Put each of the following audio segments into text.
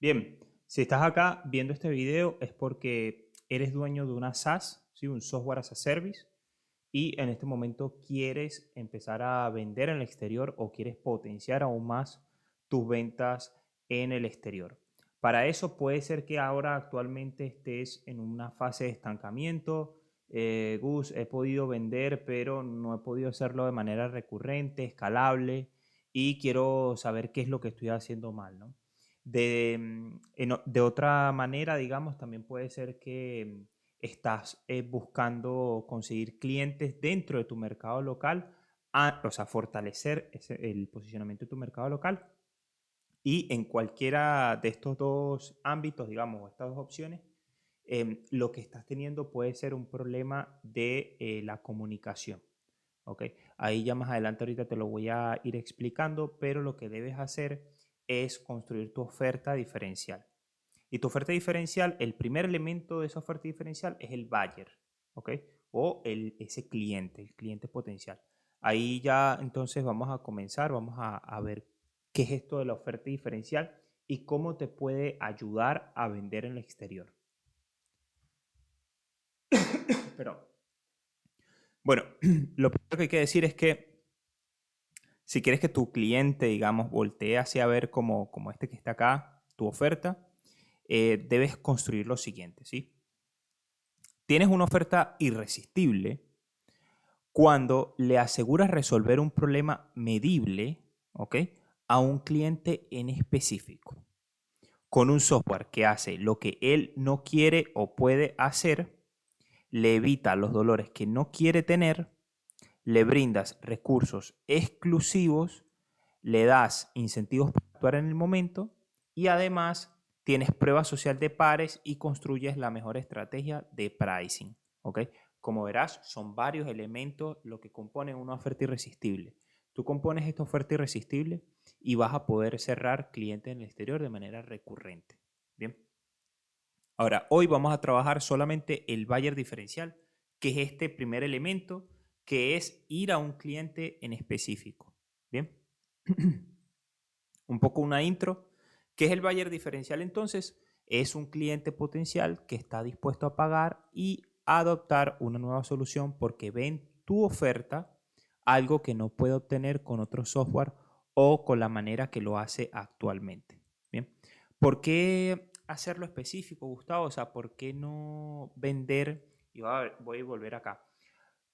Bien, si estás acá viendo este video es porque eres dueño de una SaaS, ¿sí? Un software as a service, y en este momento quieres empezar a vender en el exterior o quieres potenciar aún más tus ventas en el exterior. Para eso puede ser que ahora actualmente estés en una fase de estancamiento. Gus, he podido vender, pero no he podido hacerlo de manera recurrente, escalable, y quiero saber qué es lo que estoy haciendo mal, ¿no? De otra manera, digamos, también puede ser que estás buscando conseguir clientes dentro de tu mercado local, o sea, fortalecer el posicionamiento de tu mercado local. Y en cualquiera de estos dos ámbitos, digamos, o estas dos opciones, lo que estás teniendo puede ser un problema de la comunicación. ¿Ok? Ahí ya más adelante ahorita te lo voy a ir explicando, pero lo que debes hacer es construir tu oferta diferencial. Y tu oferta diferencial, el primer elemento de esa oferta diferencial es el buyer, ¿ok? O ese cliente, el cliente potencial. Ahí ya entonces vamos a comenzar, vamos a ver qué es esto de la oferta diferencial y cómo te puede ayudar a vender en el exterior. Pero, bueno, lo primero que hay que decir es que si quieres que tu cliente, digamos, voltee hacia ver como este que está acá, tu oferta, debes construir lo siguiente, ¿sí? Tienes una oferta irresistible cuando le aseguras resolver un problema medible, ¿ok? A un cliente en específico, con un software que hace lo que él no quiere o puede hacer, le evita los dolores que no quiere tener, le brindas recursos exclusivos, le das incentivos para actuar en el momento y además tienes prueba social de pares y construyes la mejor estrategia de pricing. ¿Ok? Como verás, son varios elementos lo que componen una oferta irresistible. Tú compones esta oferta irresistible y vas a poder cerrar clientes en el exterior de manera recurrente. Bien. Ahora, hoy vamos a trabajar solamente el buyer diferencial, que es este primer elemento, que es ir a un cliente en específico. Bien. Un poco una intro. ¿Qué es el buyer diferencial entonces? Es un cliente potencial que está dispuesto a pagar y adoptar una nueva solución porque ven tu oferta algo que no puede obtener con otro software o con la manera que lo hace actualmente. Bien. ¿Por qué hacerlo específico, Gustavo? O sea, ¿por qué no vender? Y voy a volver acá.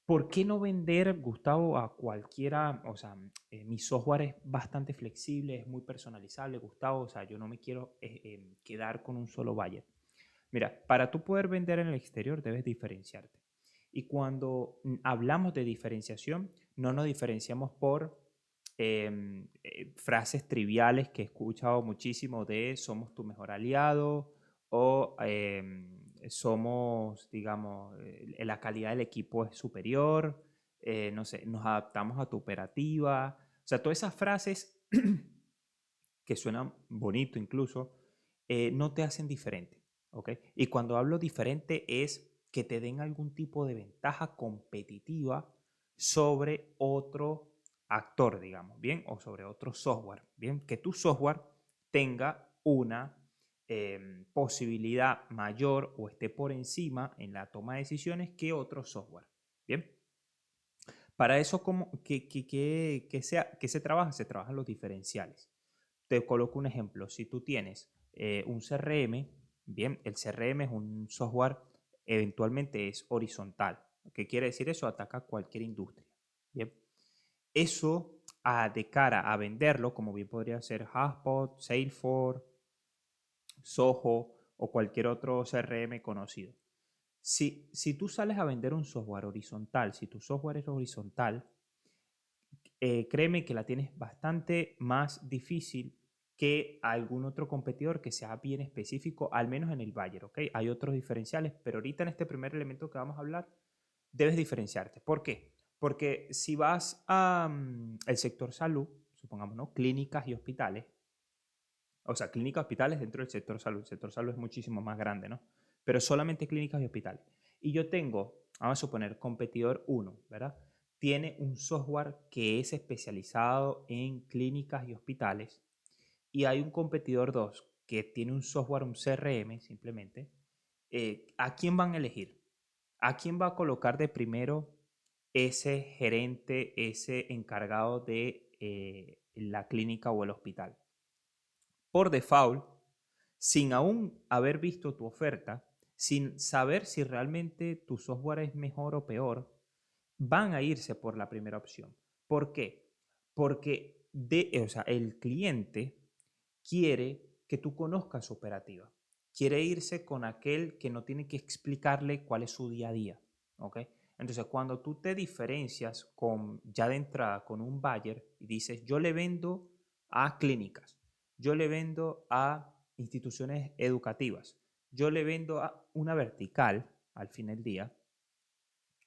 ¿Por qué no vender, Gustavo, a cualquiera? O sea, mi software es bastante flexible, es muy personalizable, Gustavo. O sea, yo no me quiero quedar con un solo buyer. Mira, para tú poder vender en el exterior debes diferenciarte. Y cuando hablamos de diferenciación, no nos diferenciamos por frases triviales que he escuchado muchísimo de somos tu mejor aliado o somos, digamos, la calidad del equipo es superior, no sé, nos adaptamos a tu operativa. O sea, todas esas frases que suenan bonito incluso, no te hacen diferente. ¿Ok? Y cuando hablo diferente es que te den algún tipo de ventaja competitiva sobre otro actor, digamos, ¿bien? O sobre otro software, ¿bien? Que tu software tenga una posibilidad mayor o esté por encima en la toma de decisiones que otro software, ¿bien? Para eso, ¿qué se trabaja? Se trabajan los diferenciales. Te coloco un ejemplo. Si tú tienes un CRM, bien, el CRM es un software, eventualmente es horizontal. ¿Qué quiere decir eso? Ataca cualquier industria. Bien. Eso de cara a venderlo, como bien podría ser HubSpot, Salesforce, Zoho o cualquier otro CRM conocido. Si tú sales a vender un software horizontal, si tu software es horizontal, créeme que la tienes bastante más difícil que algún otro competidor que sea bien específico, al menos en el buyer, ¿ok? Hay otros diferenciales, pero ahorita en este primer elemento que vamos a hablar, debes diferenciarte. ¿Por qué? Porque si vas al sector salud, supongamos, ¿no? Clínicas y hospitales, o sea, clínicas y hospitales dentro del sector salud. El sector salud es muchísimo más grande, ¿no? Pero solamente clínicas y hospitales. Y yo tengo, vamos a suponer, competidor uno, ¿verdad? Tiene un software que es especializado en clínicas y hospitales. Y hay un competidor 2 que tiene un software, un CRM simplemente, ¿a quién van a elegir? ¿A quién va a colocar de primero ese gerente, ese encargado de la clínica o el hospital? Por default, sin aún haber visto tu oferta, sin saber si realmente tu software es mejor o peor, van a irse por la primera opción. ¿Por qué? Porque o sea, el cliente quiere que tú conozcas su operativa. Quiere irse con aquel que no tiene que explicarle cuál es su día a día. ¿Ok? Entonces, cuando tú te diferencias ya de entrada con un buyer y dices, yo le vendo a clínicas, yo le vendo a instituciones educativas, yo le vendo a una vertical al fin del día,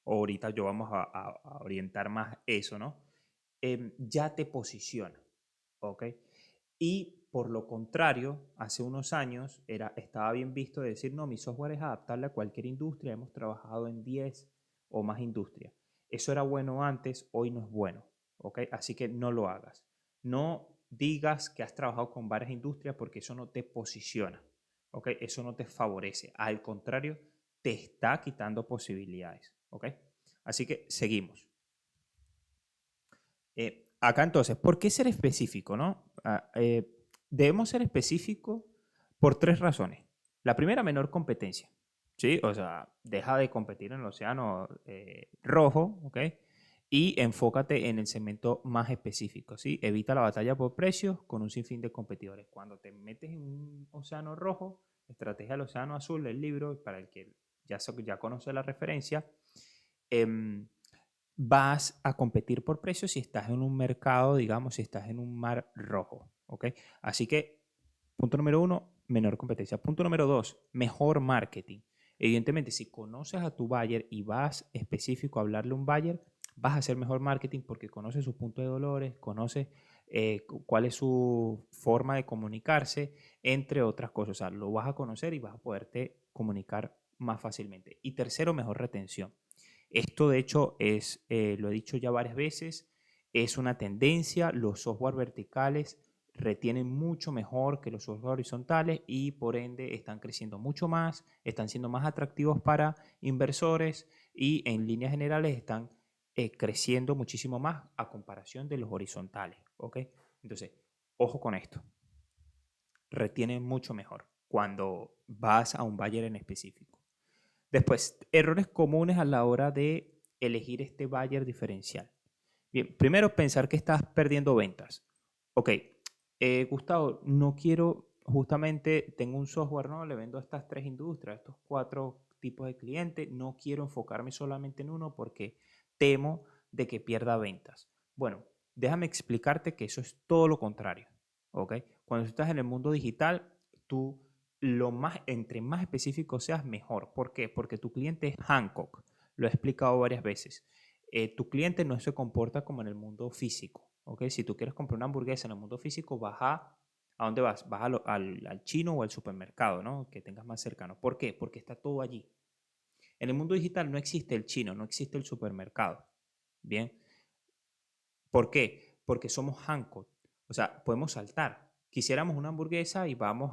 o ahorita yo vamos a orientar más eso, ¿no? Ya te posiciona, ¿ok? Y por lo contrario, hace unos años estaba bien visto de decir, no, mi software es adaptable a cualquier industria, hemos trabajado en 10 o más industrias. Eso era bueno antes, hoy no es bueno, ¿ok? Así que no lo hagas. No digas que has trabajado con varias industrias porque eso no te posiciona, ¿ok? Eso no te favorece. Al contrario, te está quitando posibilidades, ¿ok? Así que seguimos. Acá entonces, ¿por qué ser específico, no? Debemos ser específicos por tres razones. La primera, menor competencia, ¿sí? O sea, deja de competir en el océano rojo, ¿ok? Y enfócate en el segmento más específico, ¿sí? Evita la batalla por precios con un sinfín de competidores. Cuando te metes en un océano rojo, estrategia del océano azul, el libro, para el que ya conoce la referencia, eh, vas a competir por precios si estás en un mercado, digamos, si estás en un mar rojo, ¿ok? Así que, punto número uno, menor competencia. Punto número dos, mejor marketing. Evidentemente, si conoces a tu buyer y vas específico a hablarle a un buyer, vas a hacer mejor marketing porque conoces sus puntos de dolores, conoces cuál es su forma de comunicarse, entre otras cosas. O sea, lo vas a conocer y vas a poderte comunicar más fácilmente. Y tercero, mejor retención. Esto de hecho lo he dicho ya varias veces, es una tendencia, los software verticales retienen mucho mejor que los software horizontales y por ende están creciendo mucho más, están siendo más atractivos para inversores y en líneas generales están creciendo muchísimo más a comparación de los horizontales, ¿ok? Entonces, ojo con esto, retienen mucho mejor cuando vas a un buyer en específico. Después, errores comunes a la hora de elegir este buyer diferencial. Bien, primero pensar que estás perdiendo ventas. Ok, Gustavo, no quiero, justamente tengo un software, ¿no? Le vendo a estas tres industrias, a estos cuatro tipos de clientes, no quiero enfocarme solamente en uno porque temo de que pierda ventas. Bueno, déjame explicarte que eso es todo lo contrario, ¿ok? Cuando estás en el mundo digital, tú entre más específico seas, mejor. ¿Por qué? Porque tu cliente es Hancock. Lo he explicado varias veces. Tu cliente no se comporta como en el mundo físico. ¿Ok? Si tú quieres comprar una hamburguesa en el mundo físico, ¿a dónde vas? Vas al chino o al supermercado, ¿no? Que tengas más cercano. ¿Por qué? Porque está todo allí. En el mundo digital no existe el chino, no existe el supermercado. Bien. ¿Por qué? Porque somos Hancock. O sea, podemos saltar. Quisiéramos una hamburguesa y vamos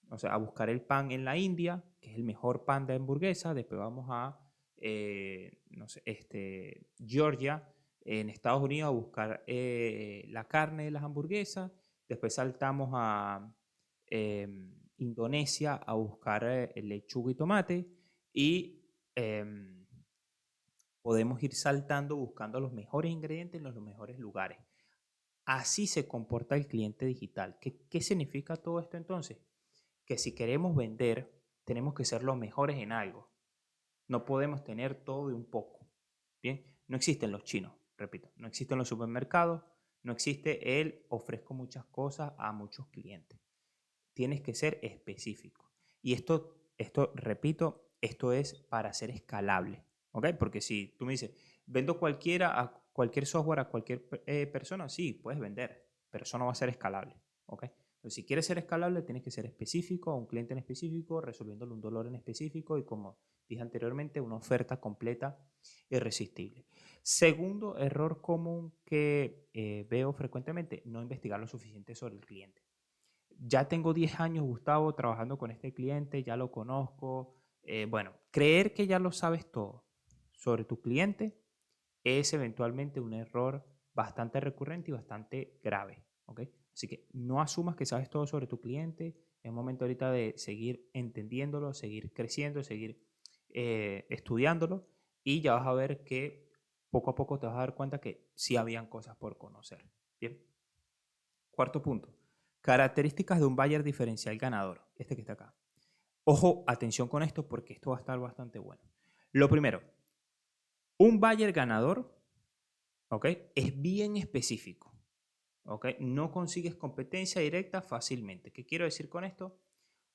o sea, a buscar el pan en la India, que es el mejor pan de hamburguesa. Después vamos no sé, Georgia, en Estados Unidos, a buscar la carne de las hamburguesas. Después saltamos a Indonesia a buscar lechuga y tomate. Y podemos ir saltando buscando los mejores ingredientes en los mejores lugares. Así se comporta el cliente digital. ¿Qué significa todo esto entonces? Que si queremos vender, tenemos que ser los mejores en algo. No podemos tener todo y un poco. Bien, no existen los chinos, repito, no existen los supermercados, no existe el ofrezco muchas cosas a muchos clientes. Tienes que ser específico. Y repito, esto es para ser escalable, ¿ok? Porque si tú me dices, vendo a cualquier software, a cualquier persona, sí, puedes vender, pero eso no va a ser escalable, ¿ok? Entonces, si quieres ser escalable, tienes que ser específico, a un cliente en específico, resolviéndole un dolor en específico y como dije anteriormente, una oferta completa e irresistible. Segundo error común que veo frecuentemente, no investigar lo suficiente sobre el cliente. ya tengo 10 años, Gustavo, trabajando con este cliente, ya lo conozco. Bueno, creer que ya lo sabes todo sobre tu cliente es eventualmente un error bastante recurrente y bastante grave, ¿ok? Así que no asumas que sabes todo sobre tu cliente. Es momento ahorita de seguir entendiéndolo, seguir creciendo, seguir estudiándolo y ya vas a ver que poco a poco te vas a dar cuenta que sí habían cosas por conocer. Bien. Cuarto punto. Características de un buyer diferencial ganador. Este que está acá. Ojo, atención con esto porque esto va a estar bastante bueno. Lo primero, un buyer ganador, ¿ok? Es bien específico, ¿ok? No consigues competencia directa fácilmente. ¿Qué quiero decir con esto?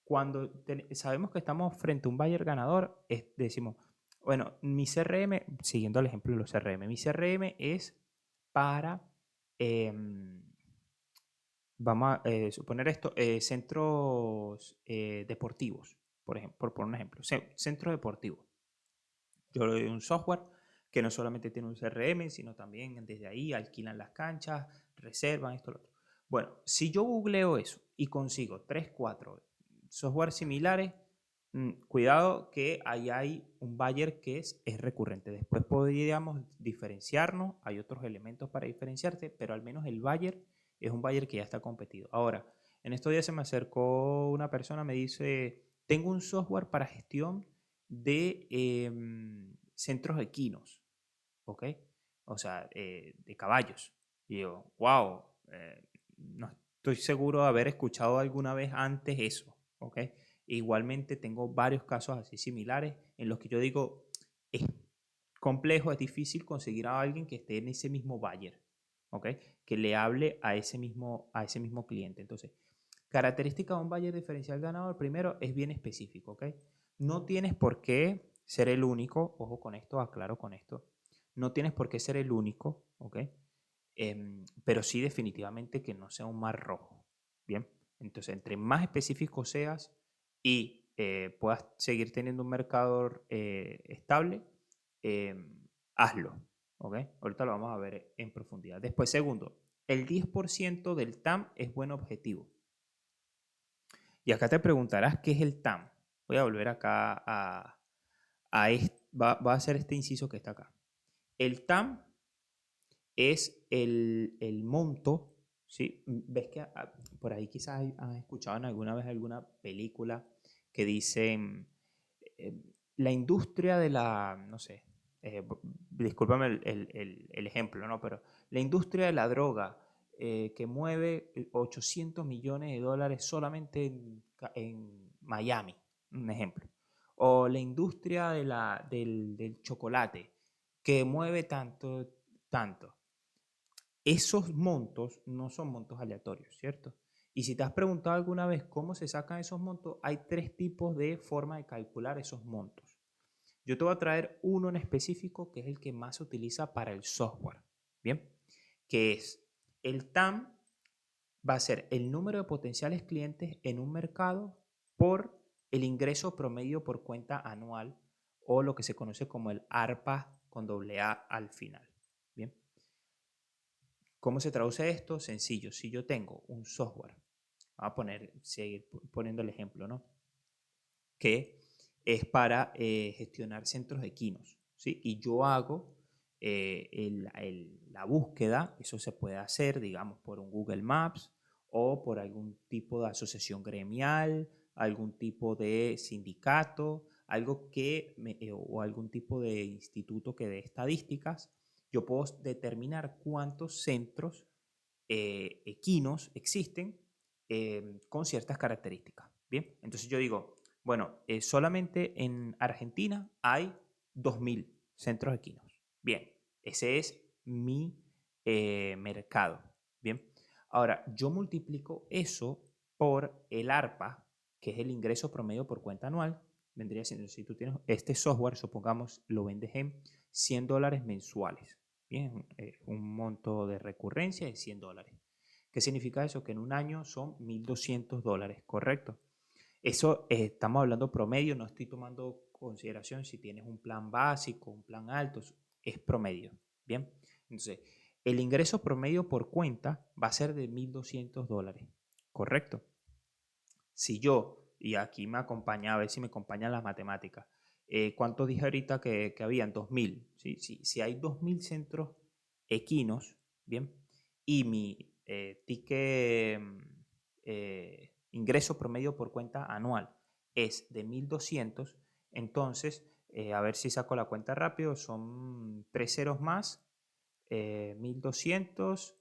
Cuando sabemos que estamos frente a un buyer ganador, decimos, bueno, mi CRM, siguiendo el ejemplo de los CRM, mi CRM es para, em, vamos a suponer esto, centros deportivos, por ejemplo, por poner un ejemplo, centro deportivo. Yo le doy un software que no solamente tiene un CRM, sino también desde ahí alquilan las canchas, reservan esto, lo otro. Bueno, si yo googleo eso y consigo 3 4 software similares, cuidado que ahí hay un buyer que es recurrente. Después podríamos diferenciarnos, hay otros elementos para diferenciarte, pero al menos el buyer es un buyer que ya está competido. Ahora, en estos días se me acercó una persona, me dice, tengo un software para gestión de centros equinos, ¿ok? O sea, de caballos. Y yo, wow, no estoy seguro de haber escuchado alguna vez antes eso, ¿ok? Igualmente tengo varios casos así similares en los que yo digo, es complejo, es difícil conseguir a alguien que esté en ese mismo buyer, ¿ok? Que le hable a ese mismo cliente. Entonces, característica de un buyer diferencial ganador, primero, es bien específico, ¿ok? No tienes por qué ser el único, ojo con esto, aclaro con esto, no tienes por qué ser el único, ¿ok? Pero sí definitivamente que no sea un mar rojo, ¿bien? Entonces, entre más específico seas y puedas seguir teniendo un mercado estable, hazlo, ¿ok? Ahorita lo vamos a ver en profundidad. Después, segundo, el 10% del TAM es buen objetivo. Y acá te preguntarás qué es el TAM. Voy a volver acá va a hacer este inciso que está acá. El TAM es el monto, ¿sí? Ves que por ahí quizás han escuchado en alguna vez alguna película que dice eh, la industria de la, no sé, discúlpame el ejemplo, ¿no? Pero la industria de la droga que mueve 800 millones de dólares solamente en Miami, un ejemplo. O la industria del chocolate que mueve tanto, tanto. Esos montos no son montos aleatorios, ¿cierto? Y si te has preguntado alguna vez cómo se sacan esos montos, hay tres tipos de forma de calcular esos montos. Yo te voy a traer uno en específico que es el que más se utiliza para el software, ¿bien? Que es el TAM va a ser el número de potenciales clientes en un mercado por el ingreso promedio por cuenta anual o lo que se conoce como el ARPA con doble A al final, ¿bien? ¿Cómo se traduce esto? Sencillo. Si yo tengo un software, vamos a seguir poniendo el ejemplo, ¿no? Que es para gestionar centros equinos, ¿sí? Y yo hago la búsqueda, eso se puede hacer, digamos, por un Google Maps o por algún tipo de asociación gremial, algún tipo de sindicato, o algún tipo de instituto que dé estadísticas. Yo puedo determinar cuántos centros equinos existen con ciertas características. Bien, entonces yo digo, bueno, solamente en Argentina hay 2000 centros equinos. Bien, ese es mi mercado. Bien, ahora yo multiplico eso por el ARPA, que es el ingreso promedio por cuenta anual. Vendría siendo, si tú tienes este software, supongamos, lo vendes en $100 mensuales. Bien, un monto de recurrencia de $100. ¿Qué significa eso? Que en un año son $1.200, ¿correcto? Eso estamos hablando promedio, no estoy tomando consideración si tienes un plan básico, un plan alto, es promedio. Bien, entonces el ingreso promedio por cuenta va a ser de $1.200, ¿correcto? Si yo, y aquí me acompaña, a ver si me acompañan las matemáticas, ¿cuánto dije ahorita que habían? 2000. ¿Sí? Si hay 2000 centros equinos, ¿bien? Y mi ticket, ingreso promedio por cuenta anual es de 1200, entonces, a ver si saco la cuenta rápido, son 3 ceros más, 1200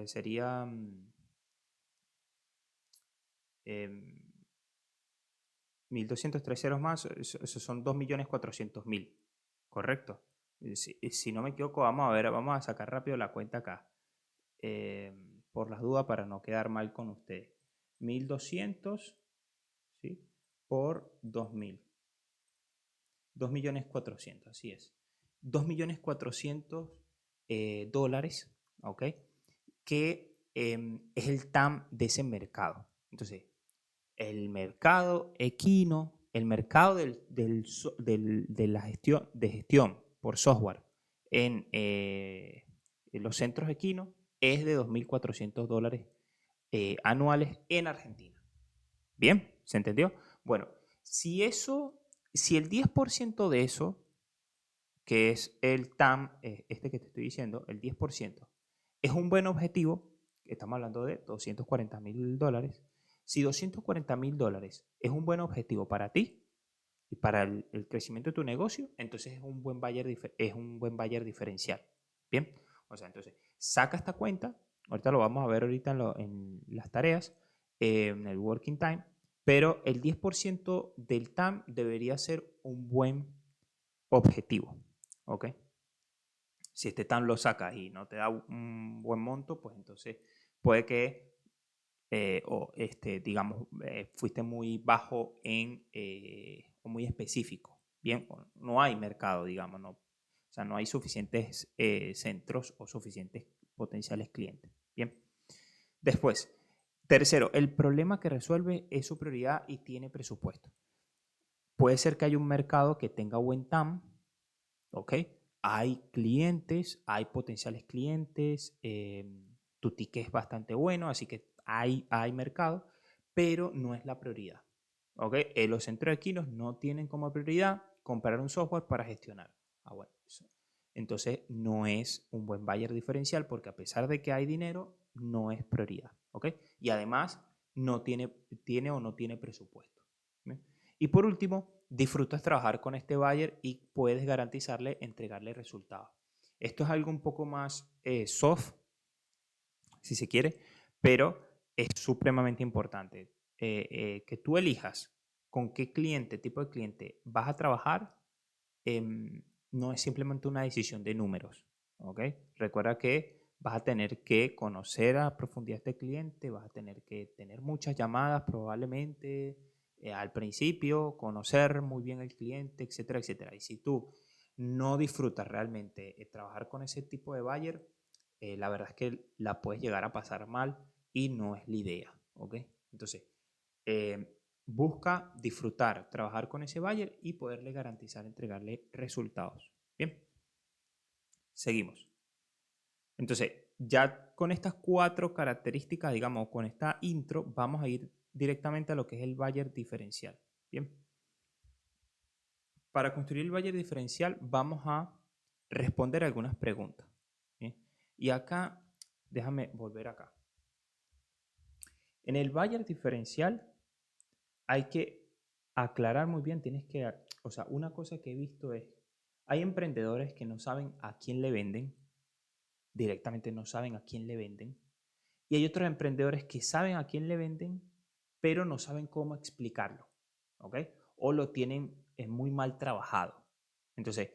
sería em, 1200, 3 ceros más, eso son 2.400.000, ¿correcto? Si no me equivoco, vamos a ver, vamos a sacar rápido la cuenta acá, por las dudas para no quedar mal con ustedes. 1200, ¿sí? Por 2000. 2.400.000, así es. 2.400.000 dólares, ¿ok? Que es el TAM de ese mercado. Entonces, el mercado equino, el mercado de la gestión por software en los centros equinos es de 2.400 dólares anuales en Argentina. ¿Bien? ¿Se entendió? Bueno, si el 10% de eso, que es el TAM, este que te estoy diciendo, el 10%, es un buen objetivo, estamos hablando de 240.000 dólares, si 240.000 dólares es un buen objetivo para ti y para el crecimiento de tu negocio, entonces es un buen buyer diferencial. Bien, o sea, entonces saca esta cuenta, ahorita lo vamos a ver ahorita en las tareas, en el working time, pero el 10% del TAM debería ser un buen objetivo, ¿ok? Si este TAM lo sacas y no te da un buen monto, pues entonces puede que, digamos, fuiste muy bajo o muy específico. Bien, no hay mercado, digamos, no, o sea, no hay suficientes centros o suficientes potenciales clientes. Bien. Después, tercero, el problema que resuelve es su prioridad y tiene presupuesto. Puede ser que haya un mercado que tenga buen TAM, ¿ok? Hay clientes, hay potenciales clientes, tu ticket es bastante bueno, así que hay mercado, pero no es la prioridad, ¿ok? Los centros equinos no tienen como prioridad comprar un software para gestionar. Bueno, entonces no es un buen buyer diferencial porque a pesar de que hay dinero, no es prioridad, ¿ok? Y además no tiene o no tiene presupuesto. ¿Bien? Y por último, disfrutas trabajar con este buyer y puedes garantizarle entregarle resultados. Esto es algo un poco más soft, si se quiere, pero es supremamente importante. Que tú elijas con qué cliente, tipo de cliente vas a trabajar, no es simplemente una decisión de números. ¿Ok? Recuerda que vas a tener que conocer a profundidad a este cliente, vas a tener que tener muchas llamadas probablemente al principio, conocer muy bien el cliente, etcétera, etcétera. Y si tú no disfrutas realmente trabajar con ese tipo de buyer, la verdad es que la puedes llegar a pasar mal y no es la idea. ¿Ok? Entonces, busca disfrutar, trabajar con ese buyer y poderle garantizar entregarle resultados. Bien, seguimos. Entonces, ya con estas 4 características, digamos, con esta intro, vamos a ir directamente a lo que es el buyer diferencial. Bien. Para construir el buyer diferencial vamos a responder algunas preguntas. ¿Bien? Y acá, déjame volver acá. En el buyer diferencial hay que aclarar muy bien, o sea, una cosa que he visto es, hay emprendedores que no saben a quién le venden, directamente no saben a quién le venden, y hay otros emprendedores que saben a quién le venden, pero no saben cómo explicarlo, ¿ok? O lo tienen muy mal trabajado. Entonces,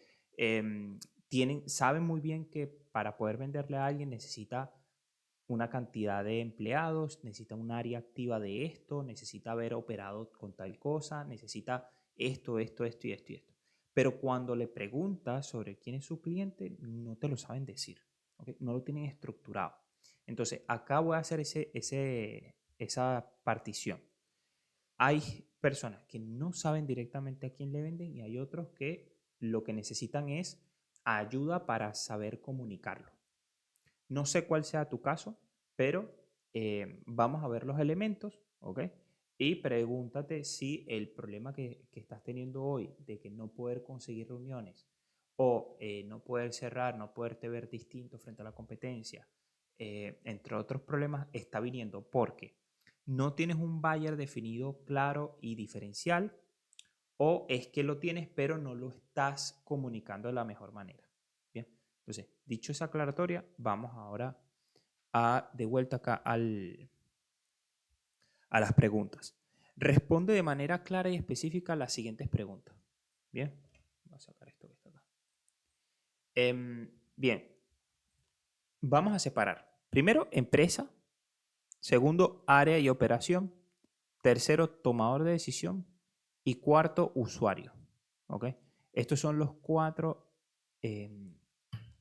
saben muy bien que para poder venderle a alguien necesita una cantidad de empleados, necesita un área activa de esto, necesita haber operado con tal cosa, necesita esto, esto, esto y esto y esto. Pero cuando le preguntas sobre quién es su cliente, no te lo saben decir, ¿okay? No lo tienen estructurado. Entonces, acá voy a hacer esa partición. Hay personas que no saben directamente a quién le venden y hay otros que lo que necesitan es ayuda para saber comunicarlo. No sé cuál sea tu caso, pero vamos a ver los elementos, ¿ok? Y pregúntate si el problema que estás teniendo hoy de que no poder conseguir reuniones o no poder cerrar, no poderte ver distinto frente a la competencia, entre otros problemas, está viniendo porque no tienes un buyer definido claro y diferencial, o es que lo tienes pero no lo estás comunicando de la mejor manera. Bien, entonces, dicho esa aclaratoria, vamos ahora de vuelta acá a las preguntas. Responde de manera clara y específica las siguientes preguntas. Bien, voy a sacar esto que está acá. Bien, vamos a separar. Primero, empresa. Segundo, área y operación. Tercero, tomador de decisión. Y cuarto, usuario. ¿Ok? Estos son los cuatro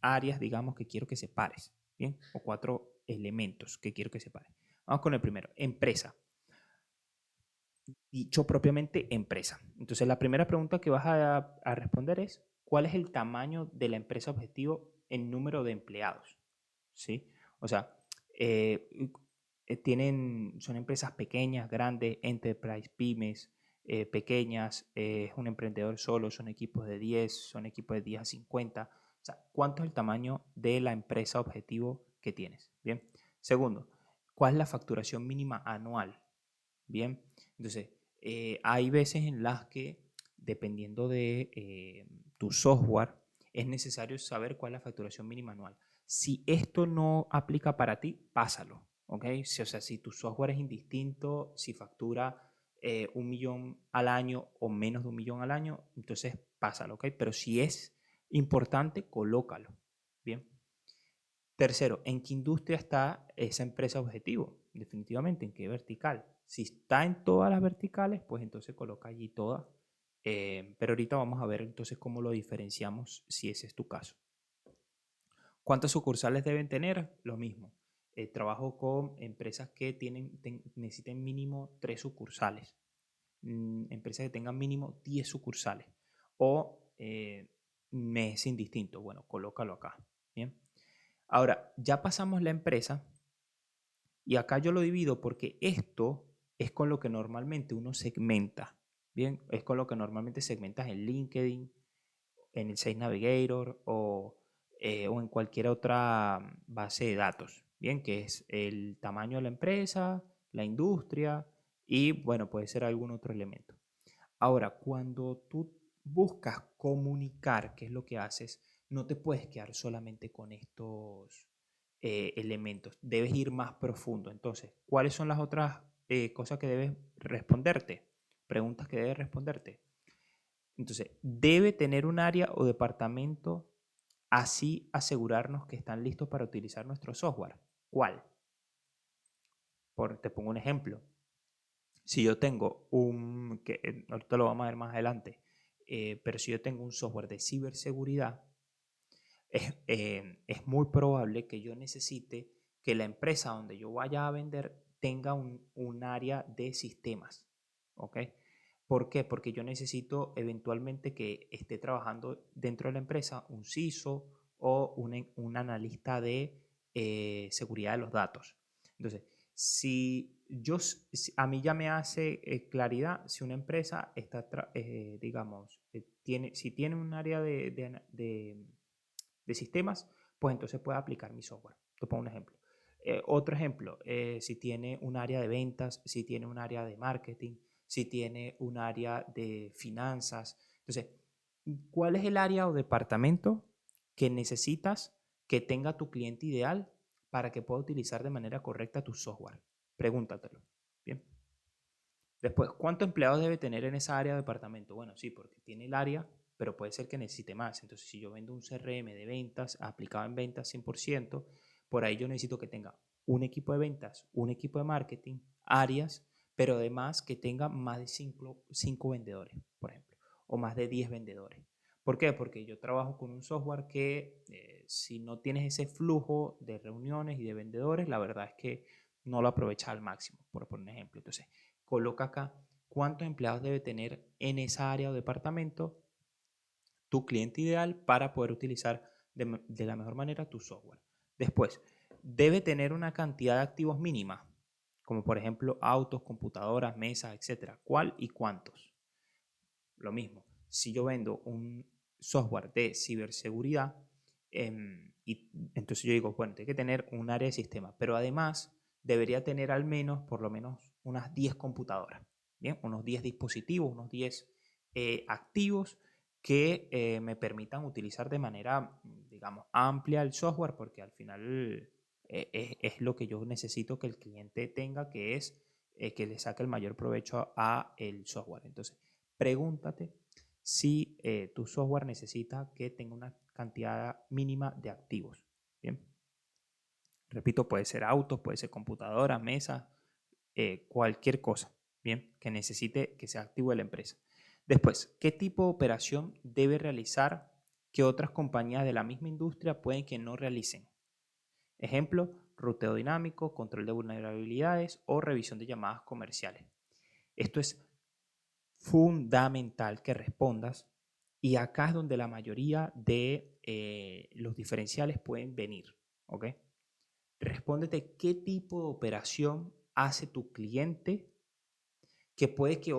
áreas, digamos, que quiero que separes. Bien, o cuatro elementos que quiero que separes. Vamos con el primero, empresa. Dicho propiamente empresa. Entonces, la primera pregunta que vas a responder es, ¿cuál es el tamaño de la empresa objetivo en número de empleados? ¿Sí? O sea, son empresas pequeñas, grandes, enterprise, pymes, pequeñas, es un emprendedor solo, son equipos de 10, son equipos de 10 a 50. O sea, ¿cuánto es el tamaño de la empresa objetivo que tienes? Bien. Segundo, ¿cuál es la facturación mínima anual? Bien. Entonces, hay veces en las que, dependiendo de tu software, es necesario saber cuál es la facturación mínima anual. Si esto no aplica para ti, pásalo, ¿ok? O sea, si tu software es indistinto, si factura 1 millón al año o menos de 1 millón al año, entonces pásalo, ¿ok? Pero si es importante, colócalo, ¿bien? Tercero, ¿en qué industria está esa empresa objetivo? Definitivamente, ¿en qué vertical? Si está en todas las verticales, pues entonces coloca allí todas. Pero ahorita vamos a ver entonces cómo lo diferenciamos si ese es tu caso. ¿Cuántas sucursales deben tener? Lo mismo. Trabajo con empresas que necesiten mínimo 3 sucursales. Empresas que tengan mínimo 10 sucursales. O me es indistinto. Bueno, colócalo acá. Bien. Ahora, ya pasamos la empresa y acá yo lo divido porque esto es con lo que normalmente uno segmenta. Bien, es con lo que normalmente segmentas en LinkedIn, en el Sales Navigator o en cualquier otra base de datos. Bien, que es el tamaño de la empresa, la industria y bueno, puede ser algún otro elemento. Ahora, cuando tú buscas comunicar, qué es lo que haces, no te puedes quedar solamente con estos elementos. Debes ir más profundo. Entonces, ¿cuáles son las otras cosas que debes responderte? Preguntas que debes responderte. Entonces, debe tener un área o departamento, así asegurarnos que están listos para utilizar nuestro software. ¿Cuál? Te pongo un ejemplo. Si yo tengo ahorita lo vamos a ver más adelante, pero si yo tengo un software de ciberseguridad, es muy probable que yo necesite que la empresa donde yo vaya a vender tenga un área de sistemas. ¿Ok? ¿Por qué? Porque yo necesito eventualmente que esté trabajando dentro de la empresa un CISO o un analista de seguridad de los datos. Entonces, a mí ya me hace claridad si una empresa está, digamos, si tiene un área de sistemas, pues entonces puede aplicar mi software. Te pongo un ejemplo. Otro ejemplo, si tiene un área de ventas, si tiene un área de marketing, si tiene un área de finanzas. Entonces, ¿cuál es el área o departamento que necesitas que tenga tu cliente ideal para que pueda utilizar de manera correcta tu software? Pregúntatelo. Bien. Después, ¿cuántos empleados debe tener en esa área o departamento? Bueno, sí, porque tiene el área, pero puede ser que necesite más. Entonces, si yo vendo un CRM de ventas, aplicado en ventas 100%, por ahí yo necesito que tenga un equipo de ventas, un equipo de marketing, áreas, pero además que tenga más de 5 vendedores, por ejemplo, o más de 10 vendedores. ¿Por qué? Porque yo trabajo con un software que si no tienes ese flujo de reuniones y de vendedores, la verdad es que no lo aprovechas al máximo, por poner un ejemplo. Entonces, coloca acá cuántos empleados debe tener en esa área o departamento tu cliente ideal para poder utilizar de la mejor manera tu software. Después, debe tener una cantidad de activos mínima. como por ejemplo autos, computadoras, mesas, etcétera. ¿Cuál y cuántos? Lo mismo, si yo vendo un software de ciberseguridad, y entonces yo digo, bueno, tiene que tener un área de sistema, pero además debería tener al menos, por lo menos, unas 10 computadoras, ¿bien? Unos 10 dispositivos, unos 10 activos que me permitan utilizar de manera, digamos, amplia el software, porque al final es lo que yo necesito que el cliente tenga, que es que le saque el mayor provecho a el software. Entonces, pregúntate si tu software necesita que tenga una cantidad mínima de activos. Bien, repito, puede ser autos, puede ser computadoras, mesas, cualquier cosa, bien, que necesite que sea activo de la empresa. Después, ¿qué tipo de operación debe realizar que otras compañías de la misma industria pueden que no realicen? Ejemplo, ruteo dinámico, control de vulnerabilidades o revisión de llamadas comerciales. Esto es fundamental que respondas, y acá es donde la mayoría de los diferenciales pueden venir. ¿Ok? Respóndete qué tipo de operación hace tu cliente que puede que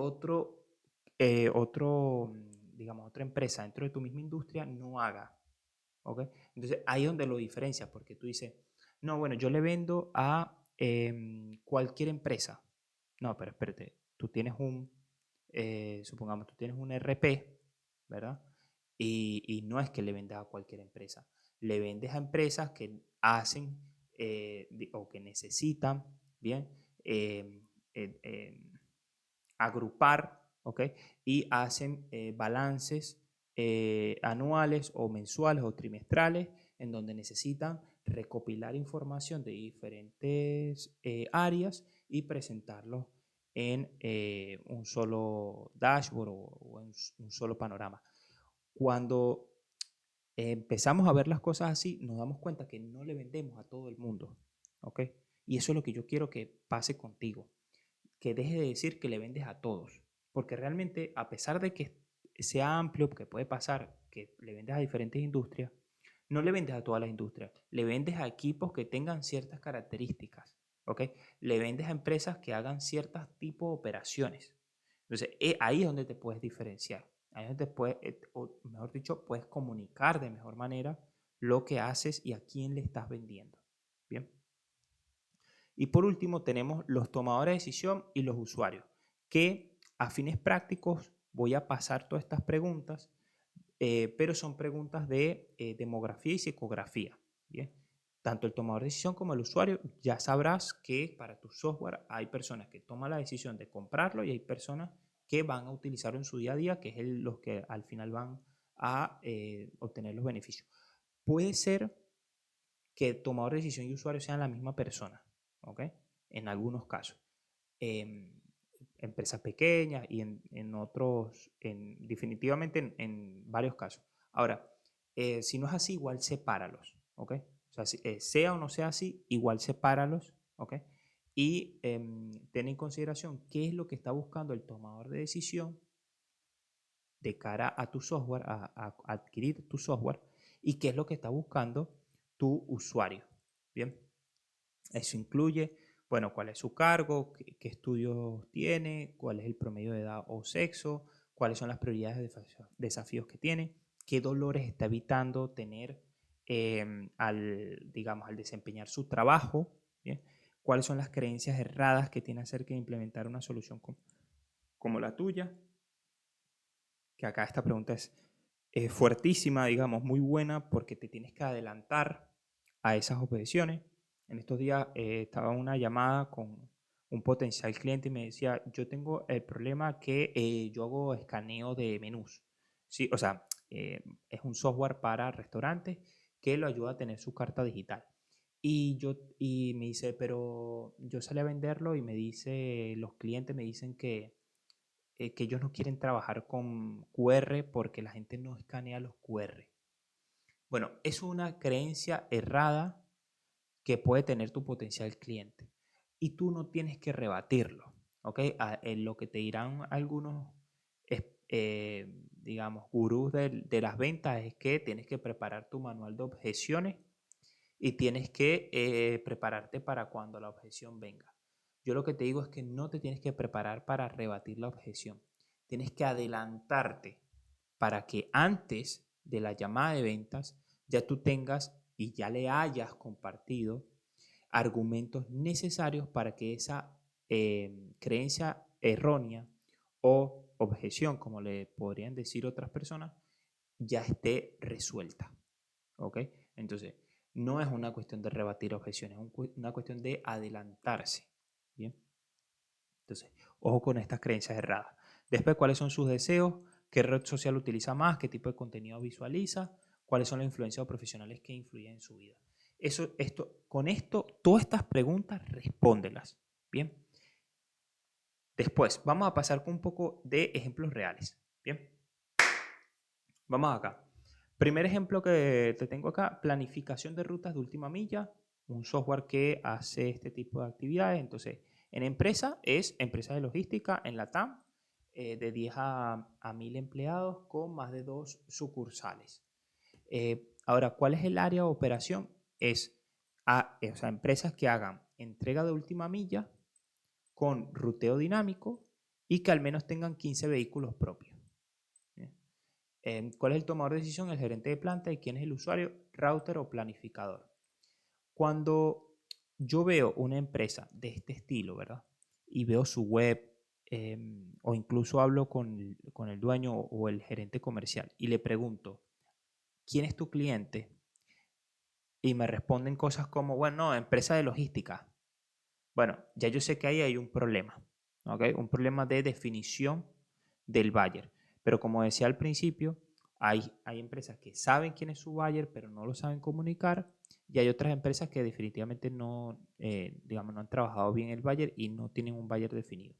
digamos, otra empresa dentro de tu misma industria no haga. ¿Ok? Entonces ahí es donde lo diferencias, porque tú dices, no, bueno, yo le vendo a cualquier empresa. No, pero espérate, tú tienes supongamos, tú tienes un RP, ¿verdad? Y no es que le vendas a cualquier empresa, le vendes a empresas que hacen o que necesitan, ¿bien? Eh, eh, eh, agrupar, ¿ok? Y hacen balances anuales o mensuales o trimestrales en donde necesitan recopilar información de diferentes áreas y presentarlos en un solo dashboard o en un solo panorama. Cuando empezamos a ver las cosas así, nos damos cuenta que no le vendemos a todo el mundo, ¿ok? Y eso es lo que yo quiero que pase contigo, que deje de decir que le vendes a todos, porque realmente a pesar de que sea amplio, que puede pasar que le vendes a diferentes industrias, no le vendes a todas las industrias, le vendes a equipos que tengan ciertas características, ¿ok? Le vendes a empresas que hagan ciertos tipos de operaciones. Entonces, ahí es donde te puedes diferenciar, ahí es donde puedes, o mejor dicho, puedes comunicar de mejor manera lo que haces y a quién le estás vendiendo. Bien. Y por último tenemos los tomadores de decisión y los usuarios, que a fines prácticos voy a pasar todas estas preguntas, pero son preguntas de demografía y psicografía. ¿Bien? Tanto el tomador de decisión como el usuario, ya sabrás que para tu software hay personas que toman la decisión de comprarlo y hay personas que van a utilizarlo en su día a día, que es los que al final van a obtener los beneficios. Puede ser que tomador de decisión y usuario sean la misma persona, ¿ok? En algunos casos. Empresas pequeñas y en otros, definitivamente en varios casos. Ahora, si no es así, igual sepáralos, ¿ok? O sea, sea o no sea así, igual sepáralos, ¿ok? Y ten en consideración qué es lo que está buscando el tomador de decisión de cara a tu software, a adquirir tu software, y qué es lo que está buscando tu usuario. Bien, eso incluye, bueno, cuál es su cargo, qué estudios tiene, cuál es el promedio de edad o sexo, cuáles son las prioridades, desafíos que tiene, qué dolores está evitando tener digamos, al desempeñar su trabajo, ¿bien? Cuáles son las creencias erradas que tiene acerca de implementar una solución como la tuya, que acá esta pregunta es fuertísima, digamos, muy buena, porque te tienes que adelantar a esas objeciones. En estos días estaba en una llamada con un potencial cliente y me decía, yo tengo el problema que yo hago escaneo de menús. Sí, o sea, es un software para restaurantes que lo ayuda a tener su carta digital. Y me dice, pero yo salí a venderlo y me dice, los clientes me dicen que ellos no quieren trabajar con QR porque la gente no escanea los QR. Bueno, es una creencia errada que puede tener tu potencial cliente y tú no tienes que rebatirlo, ¿ok? En lo que te dirán algunos, digamos, gurús de las ventas es que tienes que preparar tu manual de objeciones y tienes que prepararte para cuando la objeción venga. Yo lo que te digo es que no te tienes que preparar para rebatir la objeción. Tienes que adelantarte para que antes de la llamada de ventas ya tú tengas y ya le hayas compartido argumentos necesarios para que esa creencia errónea o objeción, como le podrían decir otras personas, ya esté resuelta. ¿Ok? Entonces, no es una cuestión de rebatir objeciones, es una cuestión de adelantarse. ¿Bien? Entonces, ojo con estas creencias erradas. Después, ¿cuáles son sus deseos? ¿Qué red social utiliza más? ¿Qué tipo de contenido visualiza? ¿Cuáles son las influencias o profesionales que influyen en su vida? Con esto, todas estas preguntas, respóndelas. Bien. Después, vamos a pasar con un poco de ejemplos reales. Bien. Vamos acá. Primer ejemplo que te tengo acá, planificación de rutas de última milla, un software que hace este tipo de actividades. Entonces, en empresa es empresa de logística en la TAM, de 10 a 1000 empleados con más de 2 sucursales. Ahora, ¿cuál es el área de operación? O sea, empresas que hagan entrega de última milla con ruteo dinámico y que al menos tengan 15 vehículos propios. ¿Cuál es el tomador de decisión? El gerente de planta. ¿Y quién es el usuario? Router o planificador. Cuando yo veo una empresa de este estilo, ¿verdad? Y veo su web, o incluso hablo con el dueño o el gerente comercial y le pregunto, ¿quién es tu cliente? Y me responden cosas como, bueno, no, empresa de logística. Bueno, ya yo sé que ahí hay un problema, ¿ok? Un problema de definición del buyer. Pero como decía al principio, hay empresas que saben quién es su buyer, pero no lo saben comunicar. Y hay otras empresas que definitivamente no, digamos, no han trabajado bien el buyer y no tienen un buyer definido.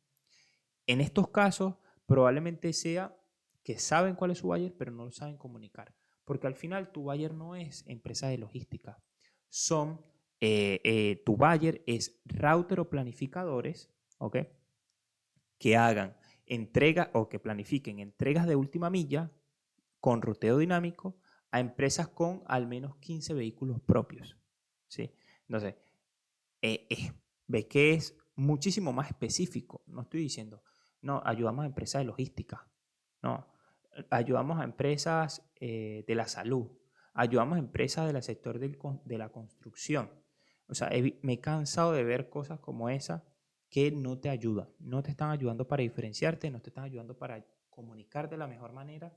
En estos casos, probablemente sea que saben cuál es su buyer, pero no lo saben comunicar. Porque al final tu buyer no es empresa de logística. Tu buyer es router o planificadores, ¿ok? Que hagan entrega o que planifiquen entregas de última milla con ruteo dinámico a empresas con al menos 15 vehículos propios, ¿sí? Entonces, eh, eh, ve que es muchísimo más específico. No estoy diciendo, no, ayudamos a empresas de logística. No, ayudamos a empresas de la salud. Ayudamos a empresas del sector de la construcción. O sea, me he cansado de ver cosas como esa que no te ayudan. No te están ayudando para diferenciarte, no te están ayudando para comunicar de la mejor manera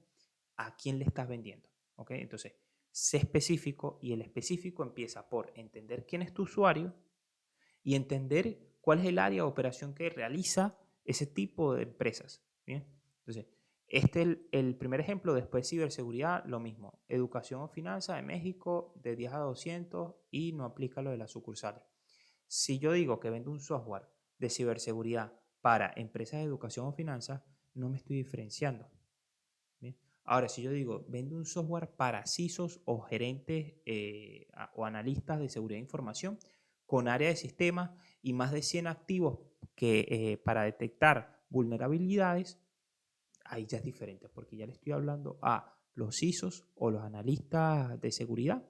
a quién le estás vendiendo. ¿Ok? Entonces, sé específico y el específico empieza por entender quién es tu usuario y entender cuál es el área de operación que realiza ese tipo de empresas. ¿Bien? Entonces, este es el primer ejemplo. Después, ciberseguridad, lo mismo. Educación o finanzas en México de 10 a 200 y no aplica lo de las sucursales. Si yo digo que vendo un software de ciberseguridad para empresas de educación o finanzas, no me estoy diferenciando. ¿Bien? Ahora, si yo digo, vendo un software para CISOs o gerentes o analistas de seguridad de información con área de sistemas y más de 100 activos para detectar vulnerabilidades, ahí ya es diferente, porque ya le estoy hablando a los CISOs o los analistas de seguridad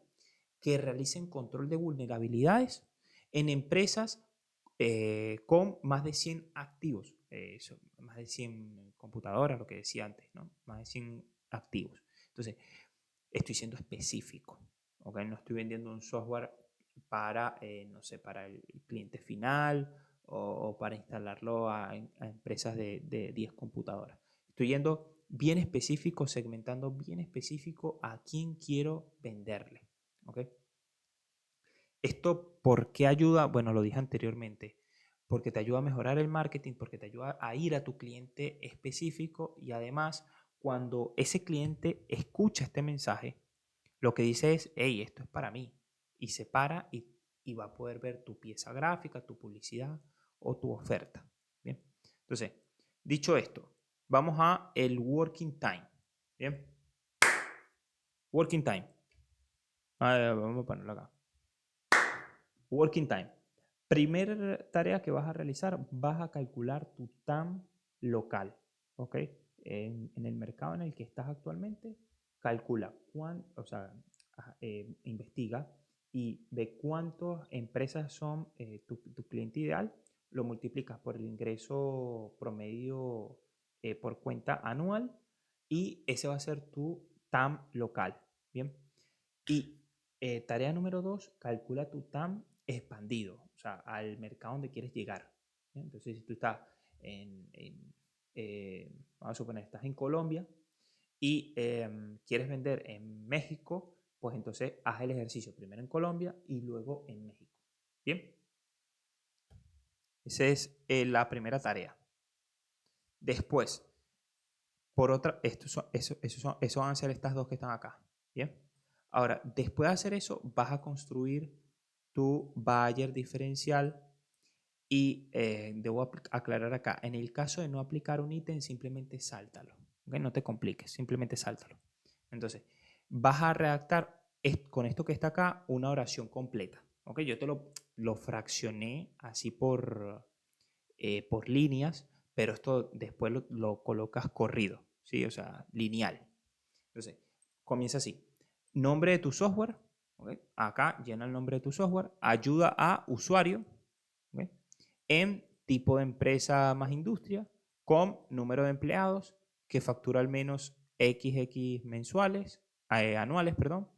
que realicen control de vulnerabilidades en empresas con más de 100 activos, más de 100 computadoras, lo que decía antes, ¿no? Más de 100 activos. Entonces, estoy siendo específico, ¿ok? No estoy vendiendo un software para, no sé, para el cliente final o para instalarlo a empresas de 10 computadoras. Estoy yendo bien específico, segmentando bien específico a quién quiero venderle, ¿ok? ¿Esto por qué ayuda? Bueno, lo dije anteriormente, porque te ayuda a mejorar el marketing, porque te ayuda a ir a tu cliente específico y además cuando ese cliente escucha este mensaje, lo que dice es, hey, esto es para mí. Y se para y va a poder ver tu pieza gráfica, tu publicidad o tu oferta. Bien. Entonces, dicho esto, vamos a el working time. Bien. Working time. Vamos a ponerlo acá. Working time. Primera tarea que vas a realizar, vas a calcular tu TAM local. ¿Ok? En el mercado en el que estás actualmente, calcula, o sea, investiga y ve cuántas empresas son tu cliente ideal lo multiplicas por el ingreso promedio por cuenta anual y ese va a ser tu TAM local. Bien. Y tarea número 2, calcula tu TAM expandido, o sea, al mercado donde quieres llegar. ¿Bien? Entonces, si tú estás vamos a suponer, estás en Colombia y quieres vender en México, pues entonces haz el ejercicio primero en Colombia y luego en México. Bien, esa es la primera tarea. Después, por otra, eso van a ser estas dos que están acá. Bien, ahora, después de hacer eso, vas a construir tu Bayer diferencial. Y debo aclarar acá, en el caso de no aplicar un ítem, simplemente sáltalo. ¿Okay? No te compliques, simplemente sáltalo. Entonces, vas a redactar con esto que está acá una oración completa. ¿Okay? Yo te lo fraccioné así por líneas, pero esto después lo colocas corrido, ¿sí? O sea, lineal. Entonces, comienza así. Nombre de tu software. ¿Okay? Acá llena el nombre de tu software. Ayuda a usuario. ¿Okay? En tipo de empresa más industria, con número de empleados que factura al menos XX mensuales, anuales, perdón,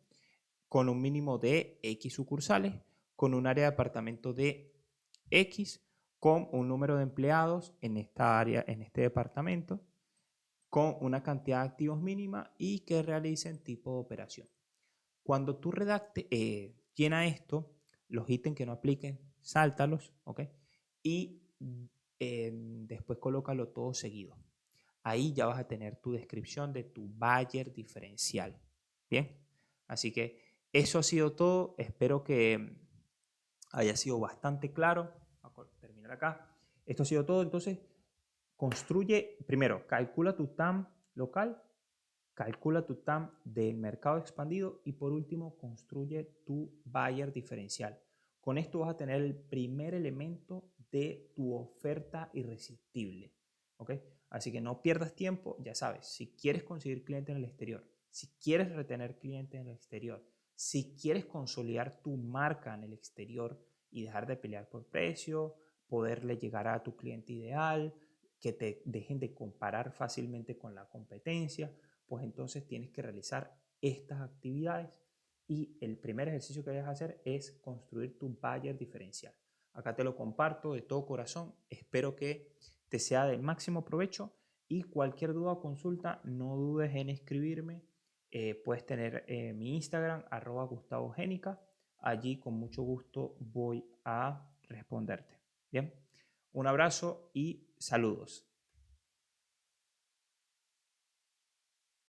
con un mínimo de X sucursales, con un área de departamento de X, con un número de empleados en esta área, en este departamento, con una cantidad de activos mínima y que realicen tipo de operación. Cuando tú redactes, llena esto, los ítems que no apliquen, sáltalos, ¿ok? Y después colócalo todo seguido. Ahí ya vas a tener tu descripción de tu Bayer diferencial. Bien, así que eso ha sido todo. Espero que haya sido bastante claro. Vamos a terminar acá. Esto ha sido todo. Entonces, construye, primero, calcula tu TAM local, calcula tu TAM del mercado expandido y por último construye tu Bayer diferencial. Con esto vas a tener el primer elemento de tu oferta irresistible. ¿Ok? Así que no pierdas tiempo, ya sabes, si quieres conseguir clientes en el exterior, si quieres retener clientes en el exterior, si quieres consolidar tu marca en el exterior y dejar de pelear por precio, poderle llegar a tu cliente ideal, que te dejen de comparar fácilmente con la competencia, pues entonces tienes que realizar estas actividades y el primer ejercicio que debes hacer es construir tu Bayer diferencial. Acá te lo comparto de todo corazón, espero que te sea de máximo provecho y cualquier duda o consulta no dudes en escribirme. Puedes tener mi Instagram @GustavoGénica, allí con mucho gusto voy a responderte. Bien, un abrazo y saludos.